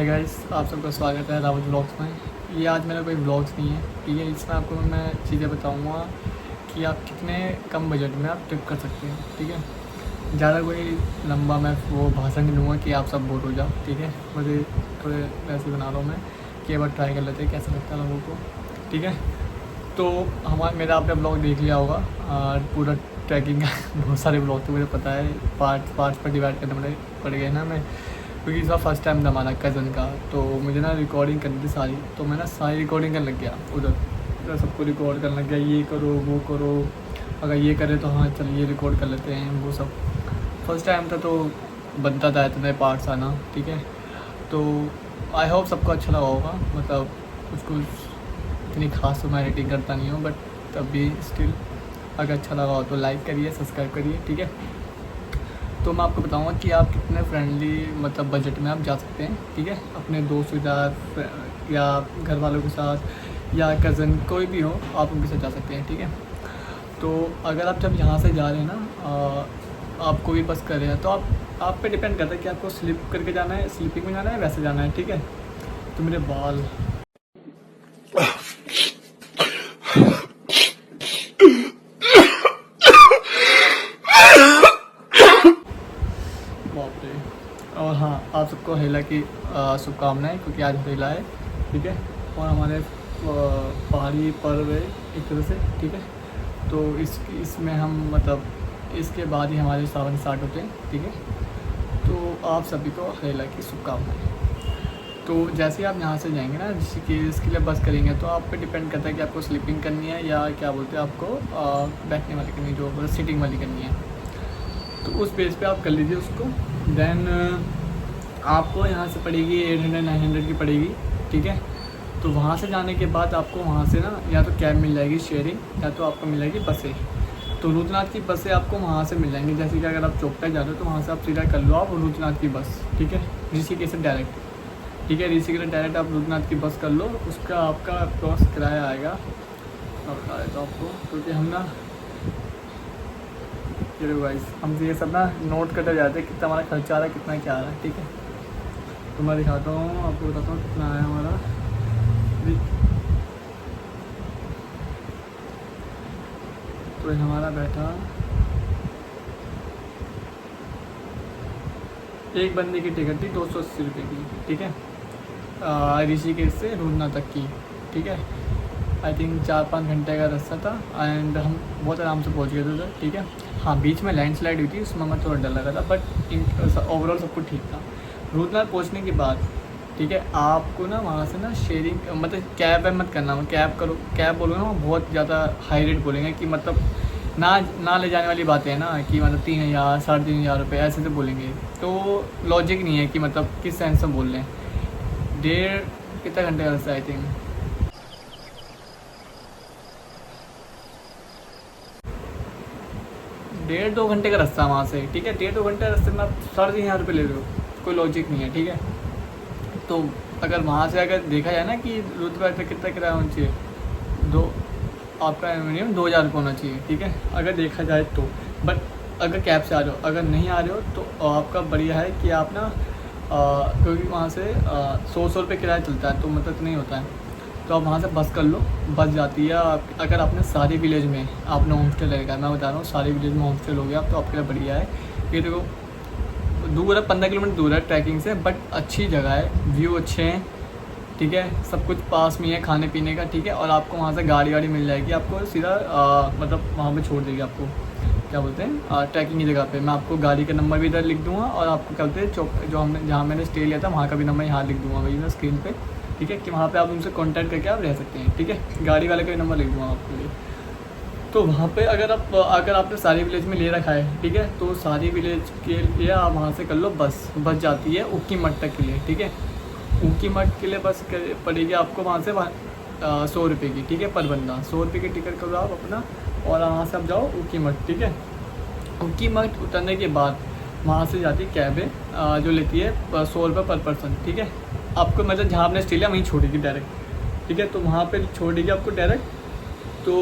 Hi guys, आप सबका स्वागत है रावत ब्लॉग्स में। ये आज मेरा कोई ब्लॉग्स नहीं है, ठीक है। इसमें आपको मैं चीज़ें बताऊंगा कि आप कितने कम बजट में आप ट्रिप कर सकते हैं, ठीक है। ज़्यादा कोई लंबा मैं वो भाषण नहीं दूँगा कि आप सब बोर हो जाओ, ठीक है। मुझे थोड़े वैसे बना रहा हूँ मैं कि एक बार ट्राई कर लेते हैं कैसा लगता है लोगों को, ठीक है। तो मेरा आपने ब्लॉग देख लिया होगा और पूरा ट्रैकिंग का बहुत सारे ब्लॉग थे, मुझे पता है। पार्ट्स पर डिवाइड करने पड़ गए ना मैं, क्योंकि इसका फर्स्ट टाइम था हमारा कज़न का। तो मुझे ना रिकॉर्डिंग करनी थी सारी, तो मैं ना सारी रिकॉर्डिंग करने लग गया उधर सबको रिकॉर्ड करने लग गया, ये करो वो करो, अगर ये करे तो हाँ चल ये रिकॉर्ड कर लेते हैं, वो सब। फर्स्ट टाइम था तो बनता था इतने पार्ट्स आना, ठीक है। तो आई होप सबको अच्छा लगा होगा, मतलब उसको इतनी खास तो मैं एडिटिंग करता नहीं हूँ, बट तब भी स्टिल अगर अच्छा लगा हो तो लाइक करिए, सब्सक्राइब करिए, ठीक है। तो मैं आपको बताऊंगा कि आप कितने फ्रेंडली मतलब बजट में आप जा सकते हैं, ठीक है। अपने दोस्त के साथ या घर वालों के साथ या कज़न कोई भी हो, आप उनके साथ जा सकते हैं, ठीक है। तो अगर आप जब यहाँ से जा रहे हैं ना, आप कोई बस कर रहे हैं, तो आप पे डिपेंड करता है कि आपको स्लीप करके जाना है, स्लीपिंग में जाना है, वैसे जाना है, ठीक है। तो मेरे बाल बाप रे। और हाँ, आप सबको हेला की शुभकामनाएं, क्योंकि आज हेला है, ठीक है। और हमारे पहाड़ी पर्व है एक तरह से, ठीक है। तो इसमें हम मतलब इसके बाद ही हमारे सावन स्टार्ट होते हैं, ठीक है। तो आप सभी को हेला की शुभकामनाएं। तो जैसे ही आप यहाँ से जाएंगे ना, इसके लिए बस करेंगे, तो आप पे डिपेंड करता है कि आपको स्लीपिंग करनी है या क्या बोलते हैं आपको बैठने वाली करनी है, जो मतलब सीटिंग वाली करनी है। तो उस बेस पे आप कर लीजिए उसको। देन आपको यहाँ से पड़ेगी 800-900 की पड़ेगी, ठीक है। तो वहाँ से जाने के बाद आपको वहाँ से ना या तो कैब मिल जाएगी शेयरिंग, या तो आपको मिल जाएगी बसें। तो रुद्रनाथ की बसें आपको वहाँ से मिल जाएंगी। जैसे कि अगर आप चौकटा जा रहे हो तो वहाँ से आप सीधा कर लो आप रुद्रनाथ की बस, ठीक है। ऋषिकेश से डायरेक्ट, ठीक है। ऋषिकेश से डायरेक्ट आप रुद्रनाथ की बस कर लो। उसका आपका अप्रॉक्स किराया आएगा, मैं बता देता हूँ आपको, क्योंकि हम ना ये वाइज हम ये सब ना नोट करते जाते हैं कितना हमारा खर्चा आ रहा है, कितना क्या आ रहा है, ठीक है। तो मैं दिखाता हूँ आपको, बताता हूँ कितना आया हमारा। तो हमारा बैठा एक बंदे की टिकट थी 280 रुपये की, ठीक है। ऋषिकेश से रुड़ना तक की, ठीक है। आई थिंक 4-5 घंटे का रास्ता था एंड हम बहुत आराम से पहुंच गए थे उधर, ठीक है। हाँ, बीच में लैंडस्लाइड हुई थी, उसमें मैं थोड़ा डर लगा था, बट ओवरऑल सब कुछ ठीक था। रुद्रनाथ पहुंचने के बाद, ठीक है, आपको ना वहाँ से ना शेयरिंग मतलब कैब मत करना, कैब करो, कैब बोलो ना बहुत ज़्यादा हाई रेट बोलेंगे कि मतलब ना ले जाने वाली बातें हैं ना, कि मतलब 3000 3,500 रुपये ऐसे से बोलेंगे। तो लॉजिक नहीं है कि मतलब किस सेंस में बोल रहे हैं। डेढ़ कितना घंटे का रास्ता, आई थिंक 1.5-2 घंटे का रास्ता वहाँ से, ठीक है। 1.5-2 घंटे रास्ते में आप 3,500 रुपये ले रहे हो, कोई लॉजिक नहीं है, ठीक है। तो अगर वहाँ से अगर देखा जाए ना कि रुद्रनाथ पे कितना किराया होना चाहिए, दो आपका मिनिमम 2,000 रुपये होना चाहिए, ठीक है, अगर देखा जाए तो। बट अगर कैब से आ रहे हो, अगर नहीं आ रहे हो तो आपका बढ़िया है कि आप ना क्योंकि वहाँ से 100 रुपये किराया चलता है, तो मतलब नहीं होता है। तो आप वहाँ से बस कर लो, बस जाती है। अगर आपने सारी विलेज में आपने होम स्टे लगेगा, मैं बता रहा हूँ सारी विलेज में होम स्टे लोगे आप, तो आपके लिए बढ़िया है। ये देखो दूर है, 15 किलोमीटर दूर है ट्रैकिंग से, बट अच्छी जगह है, व्यू अच्छे हैं, ठीक है। सब कुछ पास में है खाने पीने का, ठीक है। और आपको वहाँ से गाड़ी मिल जाएगी, आपको सीधा मतलब वहाँ पे छोड़ देगी आपको, क्या बोलते हैं ट्रैकिंग की जगह पे। मैं आपको गाड़ी का नंबर भी इधर लिख दूँगा, और आपको क्या बोलते हैं चौक जो हमने जहाँ मैंने स्टे लिया था वहाँ का भी नंबर यहाँ लिख दूँगा वही मैं स्क्रीन पे, ठीक है। कि वहाँ पे आप उनसे कांटेक्ट करके आप रह सकते हैं, ठीक है। गाड़ी वाले का भी नंबर लिख दूँगा आपके लिए। तो वहाँ पे अगर आपने सारी विलेज में ले रखा है, ठीक है, तो सारी विलेज के लिए आप वहाँ से कर लो बस जाती है ऊकी मठ तक के लिए, ठीक है। ऊकी मठ के लिए बस पड़ेगी आपको वहाँ से 100 रुपये की, ठीक है, पर बंदा 100 रुपये की टिकट करो आप अपना, और वहाँ से आप जाओ ऊकी मठ, ठीक है। ऊकी मठ उतरने के बाद वहाँ से जाती है कैब है जो लेती है 100 रुपये पर पर्सन, ठीक है। आपको मतलब जहाँ आपने स्टे लिया वहीं छोड़ेगी डायरेक्ट, ठीक है। तो वहाँ पे छोड़ेगी आपको डायरेक्ट। तो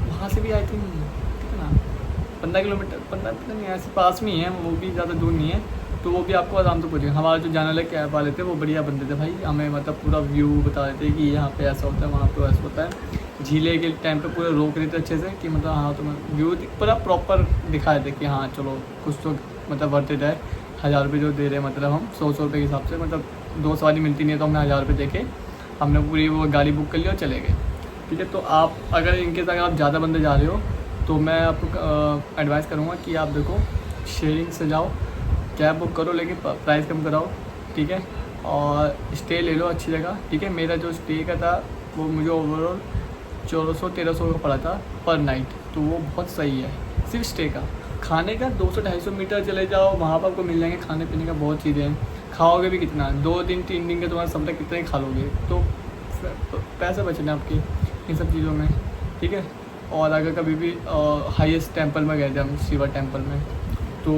वहाँ से भी आई थिंक कितना 15 किलोमीटर, 15 पता नहीं, ऐसे पास में ही है, वो भी ज़्यादा दूर नहीं है। तो वो भी आपको आराम से पूछेंगे। हमारे जो जाने वाले कैब वाले थे वो बढ़िया बंदे थे भाई, हमें मतलब पूरा व्यू बता रहे थे कि यहाँ पे ऐसा होता है, वहाँ पे ऐसा होता है। झीले के टाइम पे पूरा रोक रहे थे अच्छे से कि मतलब हाँ तुम्हें व्यू पूरा प्रॉपर दिखाए थे कि हाँ चलो कुछ तो मतलब वर्थ इट है। 1000 रुपये जो दे रहे हैं मतलब हम 100 रुपये के हिसाब से, मतलब 2 सवारी मिलती नहीं है तो हमने 1000 रुपये दे के हमने पूरी वो गाड़ी बुक कर ली और चले गए। ठीक है, तो आप अगर इनके साथ आप ज़्यादा बंदे जा रहे हो तो मैं आपको एडवाइस करूँगा कि आप देखो शेयरिंग से जाओ, कैब बुक करो लेकिन प्राइस कम कराओ। ठीक है, और स्टे ले लो अच्छी जगह। ठीक है, मेरा जो स्टे का था वो मुझे ओवरऑल 1400-1300 का पड़ा था पर नाइट, तो वो बहुत सही है सिर्फ स्टे का। खाने का 200-250 मीटर चले जाओ, वहाँ पर आपको मिल जाएंगे खाने पीने का बहुत चीज़ें हैं। खाओगे भी कितना, 2 दिन 3 दिन का तुम्हारा सब तक कितना ही खा लोगे, तो पैसे बचने आपके इन सब चीज़ों में। ठीक है, और अगर कभी भी हाईएस्ट टेंपल में गए थे हम, शिवा टेंपल में, तो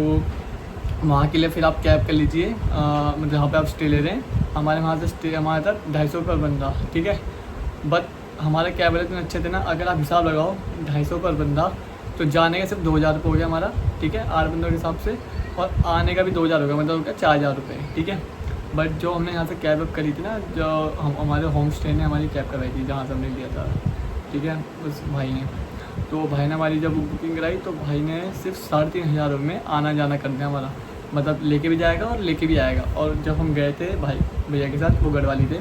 वहाँ के लिए फिर आप कैब कर लीजिए मतलब जहाँ पे आप स्टे ले रहे हैं। हमारे वहाँ से स्टे हमारा था 250 पर बंदा। ठीक है, बट हमारे कैब वाले इतने अच्छे थे ना, अगर आप हिसाब लगाओ 250 पर बंदा तो जाने का सिर्फ 2000 रुपये हो गया हमारा। ठीक है, 8 बंदों के हिसाब से, और आने का भी 2000 हो गया, मतलब हो गया 4000 रुपये। ठीक है, बट जो हमने यहाँ से कैब वैब करी थी ना, जो हमारे होम स्टे ने हमारी कैब करवाई थी जहाँ से हमने लिया था। ठीक है, उस भाई ने, तो भाई ने हमारी जब बुकिंग कराई तो भाई ने सिर्फ 3500 में आना जाना कर दिया हमारा, मतलब लेके भी जाएगा और लेके भी आएगा। और जब हम गए थे भाई भैया के साथ, वो गढ़वाली थे,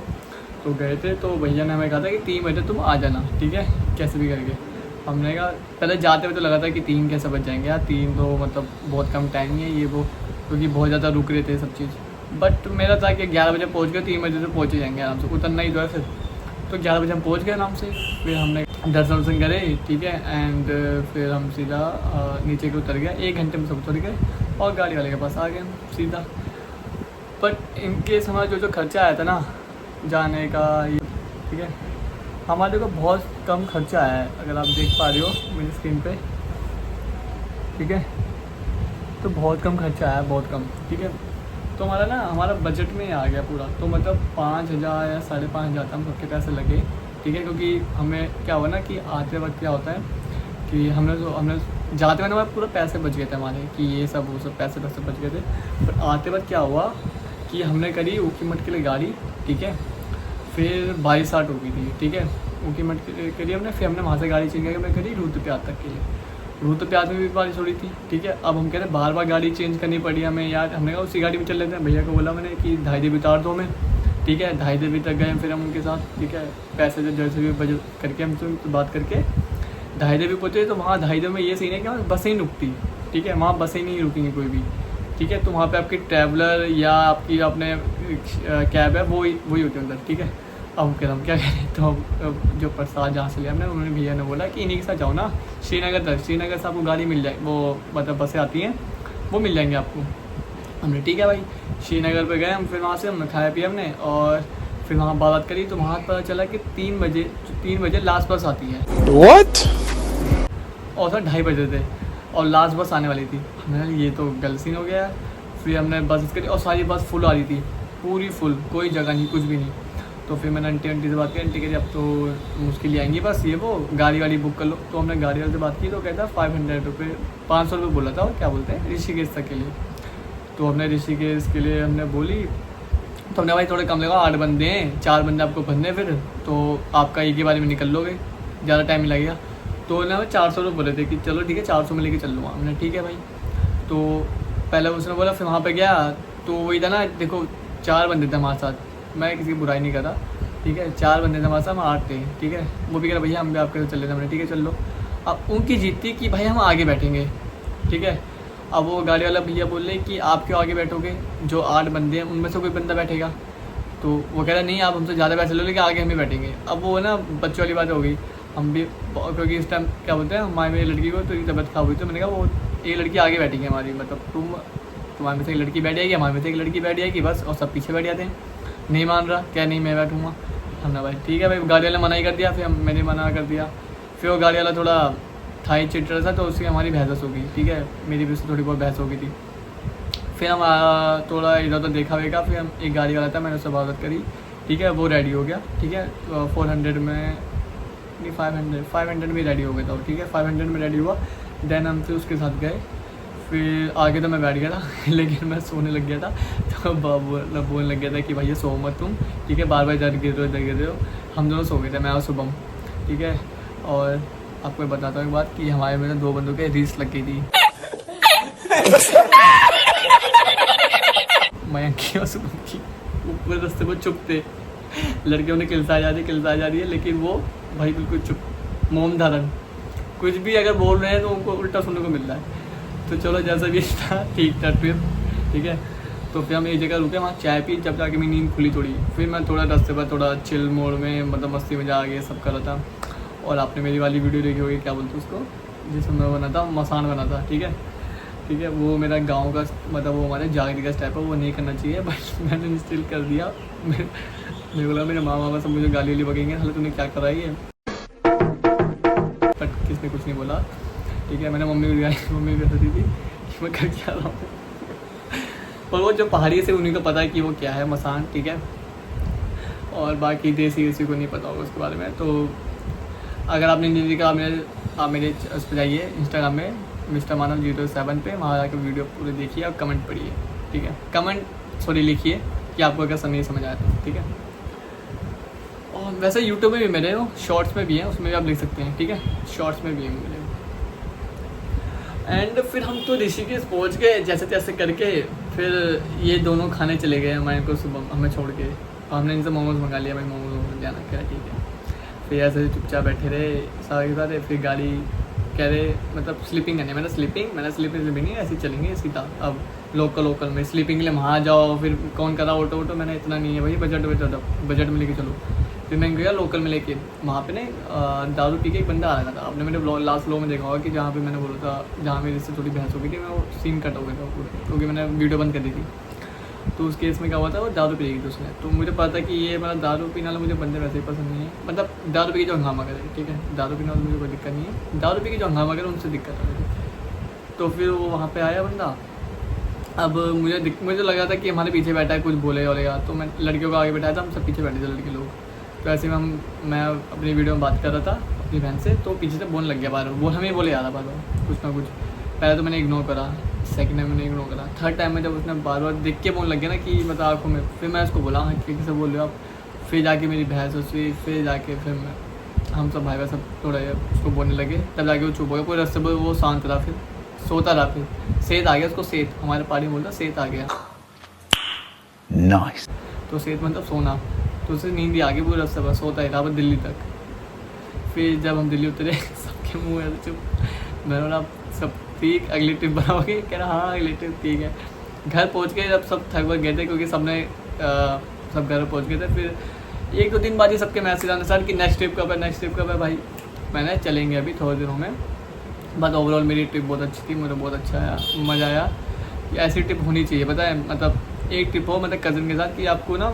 तो गए थे तो भैया ने हमें कहा था कि 3 बजे तुम आ जाना। ठीक है, कैसे भी करके हमने कहा, पहले जाते हुए तो लगा था कि 3 कैसे बच जाएंगे यार, 3 तो मतलब बहुत कम टाइम ही है ये वो, क्योंकि बहुत ज़्यादा रुक रहे थे सब चीज़। बट मेरा था कि 11 बजे पहुँच गए, 3 बजे से पहुँच जाएंगे आराम से, उतरना ही तो है फिर। तो 11 बजे हम पहुँच गए आराम से, फिर हमने दर्शन वर्शन करे। ठीक है, एंड फिर हम सीधा नीचे के उतर गया, 1 घंटे में सब उतर गए और गाड़ी वाले के पास आ गए हम सीधा। बट इनकेस हमारा जो खर्चा आया था ना जाने का, ये ठीक है, हमारे को बहुत कम खर्चा आया है, अगर आप देख पा रहे हो मेरी स्क्रीन पे। ठीक है, तो बहुत कम खर्चा आया, बहुत कम। ठीक है, तो हमारा बजट में आ गया पूरा, तो मतलब 5000 या 5500 हम सबके पैसे लगे। ठीक है, क्योंकि हमें क्या हुआ ना कि आते वक्त क्या होता है कि हमने जाते हुए हमारे पूरा पैसे बच गए थे हमारे, कि ये सब वो सब पैसे बच गए थे। पर आते वक्त क्या हुआ कि हमने करी ऊखीमठ के लिए गाड़ी। ठीक है, फिर 22 स्टार्ट हो गई थी। ठीक है, ऊखीमठ करी हमने, फिर हमने वहाँ से गाड़ी चेंज करके करी रुद्रप्रयाग तक के लिए। रुद्रप्रयाग में भी बारिश हो रही थी। ठीक है, अब हम कह रहे बार बार गाड़ी चेंज करनी पड़ी हमें यार, हमने कहा उसी गाड़ी में चल लेते हैं। भैया को बोला मैंने कि ढाई देवी उतार दो हमें। ठीक है, ढाई देवी तक गए फिर हम उनके साथ। ठीक है, पैसे जैसे भी बजट करके हमसे तो बात करके ढाई देवी पहुँचे। तो वहाँ ढाई देवी में ये सीन है कि वहाँ बसें ही रुकती। ठीक है, वहाँ बसें नहीं रुकेंगी कोई भी। ठीक है, तो वहाँ पे आपकी ट्रैवलर या आपकी अपने कैब है वही होती है अंदर। ठीक है, अब हम क्या करें, तो जो प्रसाद जहाँ से लिया हमने, उन्होंने भैया ने बोला कि इन्हीं के साथ जाओ ना श्रीनगर तक, श्रीनगर से आपको गाड़ी मिल जाए, वो मतलब बसें आती हैं वो मिल जाएंगे आपको। हमने ठीक है भाई, श्रीनगर पे गए हम, फिर वहाँ से हमने खाया पिया हमने, और फिर वहाँ बात करी तो वहाँ पता चला कि 3 बजे लास्ट बस आती है। What? और सर 2:30 बजे थे और लास्ट बस आने वाली थी। हमने कहा ये तो गलत सीन हो गया। फिर हमने बस करी और सारी बस फुल आ रही थी, पूरी फुल, कोई जगह नहीं, कुछ भी नहीं। तो फिर मैंने आंटी से बात की, आंटी कह रही अब तो मुश्किल ही आएंगी बस, ये वो गाड़ी वाली बुक कर लो। तो हमने गाड़ी वाले से बात की तो कहता 500 रुपये 500 रुपये बोला था, और क्या बोलते हैं ऋषिकेश तक के लिए। तो हमने ऋषिकेश के लिए हमने बोली, तो हमने भाई थोड़े कम लगा, 8 बंदे हैं, 4 बंदे आपको भरने, फिर तो आपका एक ही बारे में निकल लोगे, ज़्यादा टाइम नहीं लगेगा। तो उन्होंने 400 रुपये बोले थे कि चलो ठीक है 400 में लेके चल लूँगा। हमने ठीक है भाई। तो पहले उसने बोला, फिर वहाँ पे गया तो वही था ना, देखो 4 बंदे थे हमारे साथ, मैं किसी की बुराई नहीं कर रहा। ठीक है, 4 बंदे थे हमारे साथ, हम 8 थे। ठीक है, वो भी कह रहा भैया हम भी आपके साथ चल लेते हैं। हमने ठीक है चल लो। अब उनकी जीत थी कि भाई हम आगे बैठेंगे। ठीक है, अब वो गाड़ी वाला भैया बोल रहे कि आप क्यों आगे बैठोगे, जो 8 बंदे हैं उनमें से कोई बंदा बैठेगा। तो वो कह रहा नहीं आप हमसे ज़्यादा पैसे लो लेकिन आगे हम ही बैठेंगे। अब वो ना बच्चों वाली बात हो गई, हम भी, क्योंकि इस टाइम क्या बोलते हैं हमारी मेरी लड़की को तो तबीयत खराब हुई, तो मैंने कहा वो एक लड़की आगे बैठेगी हमारी, मतलब तुम्हारे में से एक लड़की बैठ जाएगी, हमारे में से एक लड़की बैठ जाएगी बस, और सब पीछे बैठ जाते हैं। नहीं मान रहा, क्या नहीं मैं बैठूँगा। हमने भाई ठीक है भाई, गाड़ी वाले मना ही कर दिया, फिर मैंने मना कर दिया। फिर वो गाड़ी वाला थोड़ा था ही चिट रहा था, तो उसकी हमारी बहस हो गई। ठीक है, मेरी भी उससे थोड़ी बहुत बहस हो गई थी। फिर हम थोड़ा इधर उधर देखा वेखा, फिर हम एक गाड़ी वाला था, मैंने उससे बात करी। ठीक है, वो रेडी हो गया। ठीक है, 400 में नहीं 500 में रेडी हो गया था। ठीक है, 500 में रेडी हुआ। देन हम फिर उसके साथ गए, फिर आगे तो मैं बैठ गया था लेकिन मैं सोने लग गया था। तो बाबू बोलने लग गया था कि भैया सो मत तुम, ठीक है, बार बार इधर गिर रहे हो। हम दोनों सो गए थे, मैं और शुभम, ठीक है। और आपको बताता हूँ एक बात कि हमारे में 2 बंदों के रीस लग गई थी। मयंक की और शुभम की। ऊपर रास्ते पर चुप थे, लड़कियों ने किलसा जा रही है, लेकिन वो भाई बिल्कुल चुप, मौन धारण। कुछ भी अगर बोल रहे हैं तो उनको उल्टा सुनने को मिल रहा है। तो चलो जैसा भी था ठीक था ट्रिप, ठीक है। तो फिर हम एक जगह रुके, वहाँ चाय पी, जब जाके मेरी नींद खुली थोड़ी। फिर मैं थोड़ा रास्ते पर थोड़ा चिल मोड में, मतलब मस्ती में जा के सब कर रहा था। और आपने मेरी वाली वीडियो देखी होगी, क्या बोलते उसको, जिसमें मैं बना था, मसान बना था, ठीक है। वो मेरा गांव का, मतलब वो हमारे जागरी का स्टेप है, वो नहीं करना चाहिए, बट मैंने इंस्टॉल कर दिया। मेरे बोला मेरे मामा सब मुझे गाली बगेंगे, हालांकि तूने क्या करा है ये, बट किसने कुछ नहीं बोला, ठीक है। मैंने मम्मी भी बताती थी कि मैं कर क्या रहा हूँ। और वो जो पहाड़ी से उन्हीं को पता है कि वो क्या है मसान, ठीक है। और बाकी देसी को नहीं पता होगा उसके बारे में। तो अगर आपने नहीं देखा, आप मेरे उस पर जाइए इंस्टाग्राम में मिस्टर मानव 07 पे, वहाँ जाकर वीडियो पूरे देखिए और कमेंट पढ़िए, ठीक है। कमेंट लिखिए कि आपको अगर नहीं समझ आया तो, ठीक है। और वैसे यूट्यूब में भी मेरे हो, शॉर्ट्स में भी हैं, उसमें भी आप लिख सकते हैं, ठीक है। शॉर्ट्स में भी है मेरे। एंड फिर हम तो ऋषिकेश पहुँच गए जैसे तैसे करके। फिर ये दोनों खाने चले गए हमारे को, सुबह हमें छोड़ के। हमने इनसे मोमोज़ मंगा लिया, भाई मोमोज जाना क्या, ठीक है। फिर ऐसे चुपचाप बैठे रहे सारे। फिर गाड़ी कह रहे, मतलब स्लीपिंग करनी है। मैंने स्लीपिंग नहीं, ऐसे चलेंगे सीधा। अब लोकल में स्लीपिंग के लिए वहाँ जाओ, फिर कौन करा ऑटो, मैंने इतना नहीं है भाई, बजट में लेके चलो। फिर मैं गया लोकल में लेके, वहाँ पे ना दारू पी के एक बंदा आ रहा था। आपने मेरे लास्ट व्लॉग में देखा होगा कि जहाँ पे मैंने बोला था, जहाँ मेरे से थोड़ी बहस हो गई थी, मैं वो सीन कट हो गया था पूरे, क्योंकि मैंने वीडियो बंद कर दी थी। तो उस केस में क्या हुआ था, वो दारू पी गई थी उसने। तो मुझे पता कि ये मतलब दारू पीने वाला मुझे बंदे वैसे ही पसंद नहीं है, मतलब दारू पी के जो हंगामा करे, ठीक है। दारू पीने वाला मुझे कोई दिक्कत नहीं है, दारू पी के जो हंगामा करे उनसे दिक्कत है मुझे। तो फिर वो वहाँ पे आया बंदा। अब मुझे लगा था कि हमारे पीछे बैठा है, कुछ बोलेगा। तो मैं लड़कियों को आगे बैठाया था, हम सब पीछे बैठे थे लड़के लोग। तो ऐसे में मैं अपनी वीडियो में बात कर रहा था अपनी बहन से, तो पीछे से बोलने लग गया बार बार, हमें बोले आ रहा बार कुछ ना कुछ। पहले तो मैंने इग्नोर करा, सेकंड टाइम मैंने इग्नोर करा, थर्ड टाइम में जब उसने बार बार देख के बोलने लग गया ना कि मतलब आँखों में, फिर मैं उसको बोला हाँ ठीक से बोल रहे हो आप। फिर जाके मेरी बहस हुई, फिर जाके हम सब भाई सब थोड़ा उसको बोलने लगे, तब जाके वो चुप हो गया। पूरे रास्ते पर वो शांत रहा, फिर सोता रहा। फिर सेत आ गया उसको, सेत हमारे पहाड़ी बोलता सेत आ गया, नाइस। तो सेत मतलब सोना। तो उसे नींद ही आ गई, पूरे रास्ते पर सोता ही रहा दिल्ली तक। फिर जब हम दिल्ली उतरे सबके मुँह ऐसे चुप। मैंने बोला सब ठीक, अगली ट्रिप बनाओगे? कह रहा हाँ अगली ट्रिप ठीक है। घर पहुंच के जब सब थक गए थे, क्योंकि सब घर पहुंच गए थे। फिर 1-2 दिन बाद ही सबके मैसेज आने स्टार्ट कि नेक्स्ट ट्रिप कब है भाई। मैंने चलेंगे अभी थोड़े दिनों में। बट ओवरऑल मेरी ट्रिप बहुत अच्छी थी, मुझे बहुत अच्छा आया, मज़ा आया। ऐसी ट्रिप होनी चाहिए, पता है, मतलब एक ट्रिप हो मतलब कज़न के साथ, कि आपको ना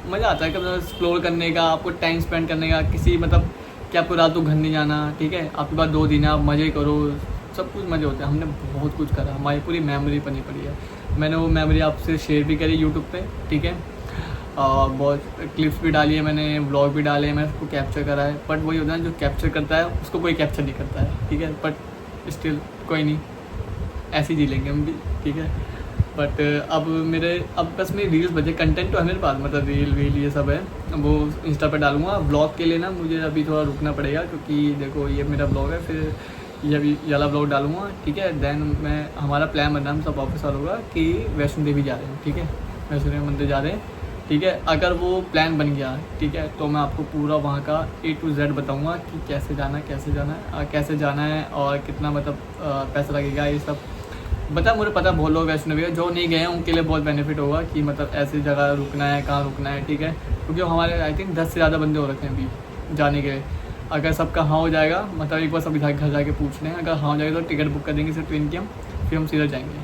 मज़ा आता है कभी एक्सप्लोर करने का, आपको टाइम स्पेंड करने का, किसी मतलब कि आपको रात को घर नहीं जाना, ठीक है। आपके पास 2 दिन है, आप मज़े करो, सब कुछ मज़े होते हैं। हमने बहुत कुछ करा, हमारी पूरी मेमोरी बनी पड़ी है। मैंने वो मेमोरी आपसे शेयर भी करी यूट्यूब पे, ठीक है। बहुत क्लिप्स भी डाली है मैंने, व्लॉग भी डाले हैं, मैंने उसको कैप्चर करा है। बट वही होता है जो कैप्चर करता है उसको कोई कैप्चर नहीं करता है, ठीक है। बट स्टिल कोई नहीं, ऐसे ही जी लेंगे हम भी, ठीक है। बट अब बस मेरी रील्स बचे, कंटेंट तो है मेरे पास, मतलब रील ये सब है, वो इंस्टा पे डालूंगा। व्लॉग के लिए ना मुझे अभी थोड़ा रुकना पड़ेगा, क्योंकि देखो ये मेरा व्लॉग है, फिर ये अभी वाला व्लॉग डालूंगा, ठीक है। देन हमारा प्लान बना हम सब ऑफिस वालों का कि वैष्णो देवी जा रहे हैं, ठीक है, वैष्णो देवी मंदिर जा रहे हैं, ठीक है। अगर वो प्लान बन गया, ठीक है, तो मैं आपको पूरा वहाँ का A to Z बताऊँगा कि कैसे जाना है और कितना मतलब पैसा लगेगा, ये सब मुझे पता बहुत लोग वैष्णो देवी जो नहीं गए हैं उनके लिए बहुत बेनिफिट होगा कि मतलब ऐसी जगह रुकना है, कहाँ रुकना है, ठीक है। क्योंकि हमारे आई थिंक 10 से ज़्यादा बंदे हो रखे हैं अभी जाने के लिए। अगर सबका हाँ हो जाएगा, मतलब एक बार सब घर जाके पूछ लें, अगर हाँ हो जाएगा तो टिकट बुक कर देंगे सिर्फ ट्रेन की हम, फिर हम सीधा जाएंगे,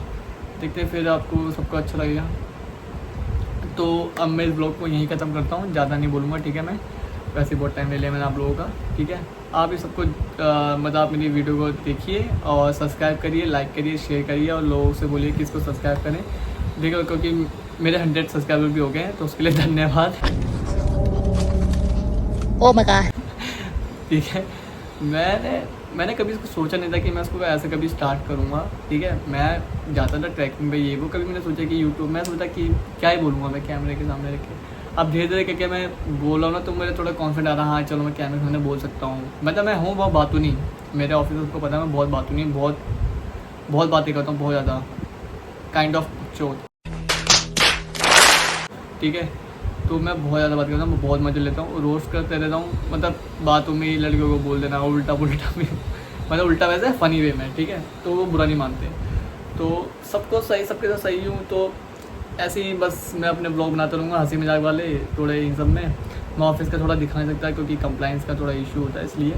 देखते हैं फिर आपको सबको अच्छा लगेगा। तो अब मैं इस ब्लॉग को यहीं ख़त्म करता हूँ, ज़्यादा नहीं बोलूँगा, ठीक है। मैं वैसे बहुत टाइम ले लिया मैंने आप लोगों का, ठीक है। आप इस सबको मतलब आप मेरी वीडियो को देखिए और सब्सक्राइब करिए, लाइक करिए, शेयर करिए और लोगों से बोलिए कि इसको सब्सक्राइब करें, देखो, क्योंकि मेरे 100 सब्सक्राइबर भी हो गए हैं, तो उसके लिए धन्यवाद। ओह माय गॉड, ठीक है। मैंने मैंने कभी इसको सोचा नहीं था कि मैं इसको ऐसे कभी स्टार्ट करूँगा, ठीक है। मैं जाता था ट्रैकिंग पे, ये वो, कभी मैंने सोचा कि यूट्यूब, मैं सोचा कि क्या ही बोलूँगा मैं कैमरे के सामने रख के। अब धीरे धीरे करके मैं बोला ना, तो मुझे थोड़ा कॉन्फिडेंट आ रहा, हाँ चलो मैं कैमरे के सामने बोल सकता हूँ। मतलब मैं हूँ बहुत बातूनी, मेरे ऑफिस को पता है मैं बहुत बातूनी, बहुत बहुत बातें करता हूँ, बहुत ज़्यादा, काइंड ऑफ चोट, ठीक है। तो मैं बहुत ज़्यादा बात करता हूँ, बहुत मज़े लेता हूँ, रोस्ट करते रहता हूँ, मतलब बातों में ही लड़कियों को बोल देना उल्टा पुल्टा भी, मतलब उल्टा वैसे फ़नी वे में, ठीक है। तो वो बुरा नहीं मानते, तो सबको सही, सबके साथ सही हूँ। तो ऐसे ही बस मैं अपने ब्लॉग बनाता रहूँगा, हंसी मजाक वाले थोड़े, इन सब में मैं ऑफिस का थोड़ा दिखा नहीं सकता क्योंकि कंप्लाइंस का थोड़ा इशू होता है, इसलिए।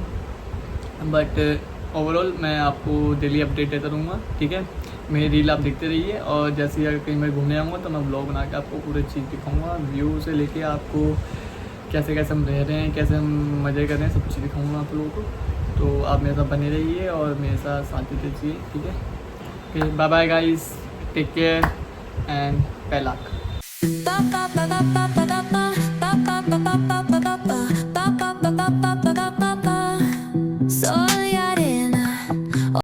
बट ओवरऑल मैं आपको डेली अपडेट देता रहूँगा, ठीक है। मेरी रील आप देखते रहिए, और जैसे ही अगर कहीं मैं घूमने आऊँगा तो मैं ब्लॉग बना के आपको पूरी चीज़ दिखाऊँगा, व्यू से लेके आपको कैसे कैसे हम रह रहे हैं, कैसे हम मज़े कर रहे हैं, सब चीज़ दिखाऊँगा आप लोगों को। तो आप मेरे साथ बने रहिए और मेरे साथ देते रहिए, ठीक है। फिर bye bye guys, take care and पेलाक। So